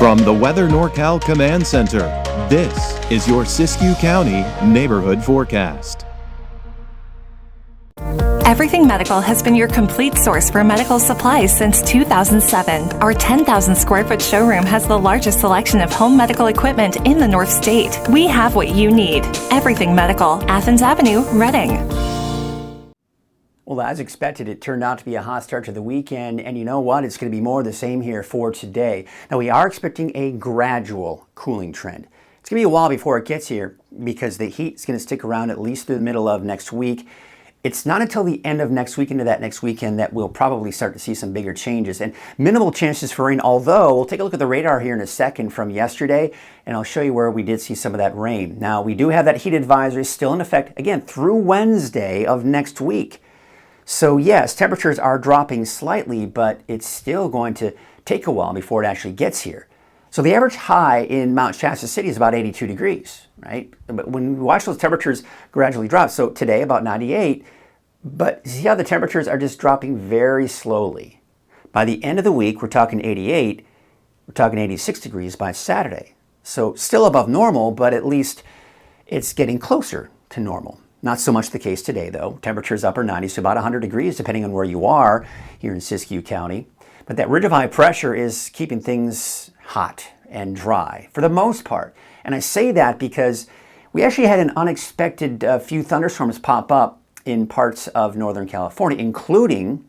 From the Weather NorCal Command Center, this is your Siskiyou County Neighborhood Forecast. Everything Medical has been your complete source for medical supplies since 2007. Our 10,000 square foot showroom has the largest selection of home medical equipment in the North State. We have what you need. Everything Medical, Athens Avenue, Reading. Well, as expected, it turned out to be a hot start to the weekend, and you know what? It's going to be more of the same here for today. Now, we are expecting a gradual cooling trend. It's going to be a while before it gets here because the heat is going to stick around at least through the middle of next week. It's not until the end of next week into that next weekend that we'll probably start to see some bigger changes and minimal chances for rain, although we'll take a look at the radar here in a second from yesterday, and I'll show you where we did see some of that rain. Now, we do have that heat advisory still in effect, again, through Wednesday of next week. So yes, temperatures are dropping slightly, but it's still going to take a while before it actually gets here. So the average high in Mount Shasta City is about 82 degrees, right? But when we watch those temperatures gradually drop, so today about 98, but see how the temperatures are just dropping very slowly. By the end of the week, we're talking 88, we're talking 86 degrees by Saturday. So still above normal, but at least it's getting closer to normal. Not so much the case today, though. Temperatures upper 90s to about 100 degrees, depending on where you are here in Siskiyou County. But that ridge of high pressure is keeping things hot and dry for the most part. And I say that because we actually had an unexpected few thunderstorms pop up in parts of Northern California, including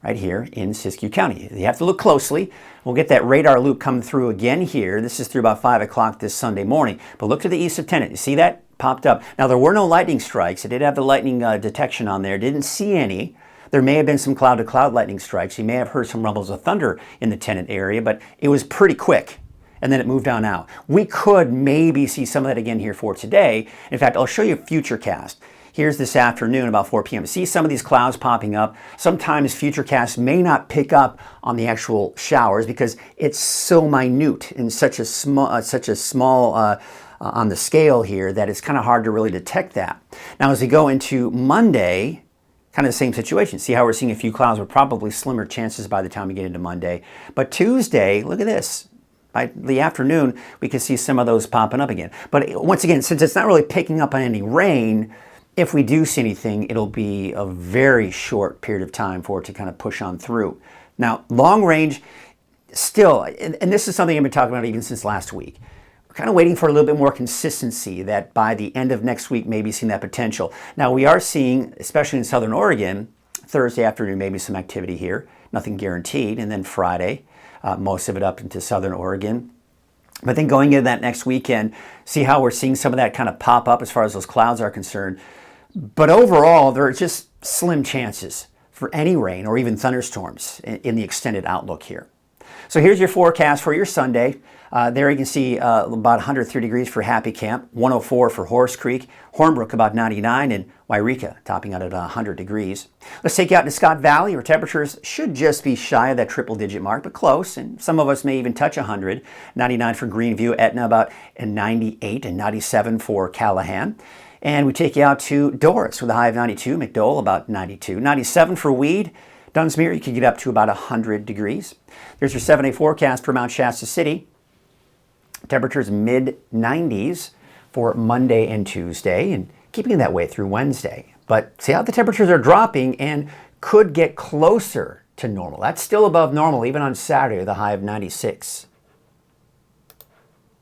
right here in Siskiyou County. You have to look closely. We'll get that radar loop coming through again here. This is through about 5 o'clock this Sunday morning. But look to the east of Tennant. You see that? Popped up. Now, there were no lightning strikes. It did have the lightning detection on there. Didn't see any. There may have been some cloud-to-cloud lightning strikes. You may have heard some rumbles of thunder in the Tennant area, but it was pretty quick, and then it moved on out. We could maybe see some of that again here for today. In fact, I'll show you a futurecast. Here's this afternoon about 4 p.m. See some of these clouds popping up. Sometimes futurecasts may not pick up on the actual showers because it's so minute and such a small on the scale here that it's kind of hard to really detect that. Now, as we go into Monday, kind of the same situation. See how we're seeing a few clouds with probably slimmer chances by the time we get into Monday. But Tuesday, look at this. By the afternoon, we can see some of those popping up again. But once again, since it's not really picking up on any rain, if we do see anything, it'll be a very short period of time for it to kind of push on through. Now, long range, still, and this is something I've been talking about even since last week. Kind of waiting for a little bit more consistency that by the end of next week, maybe seeing that potential. Now, we are seeing, especially in Southern Oregon, Thursday afternoon, maybe some activity here, nothing guaranteed, and then Friday, most of it up into Southern Oregon. But then going into that next weekend, see how we're seeing some of that kind of pop up as far as those clouds are concerned. But overall, there are just slim chances for any rain or even thunderstorms in the extended outlook here. So here's your forecast for your Sunday. There you can see about 103 degrees for Happy Camp, 104 for Horse Creek, Hornbrook about 99, and Wairika topping out at 100 degrees. Let's take you out to Scott Valley, where temperatures should just be shy of that triple-digit mark, but close, and some of us may even touch 100. 99 for Greenview, Etna about 98, and 97 for Callahan. And we take you out to Doris with a high of 92, McDowell about 92, 97 for Weed. Dunsmuir, you can get up to about 100 degrees. There's your 7-day forecast for Mount Shasta City. Temperatures mid-90s for Monday and Tuesday, and keeping it that way through Wednesday. But see how the temperatures are dropping and could get closer to normal. That's still above normal, even on Saturday, with a high of 96.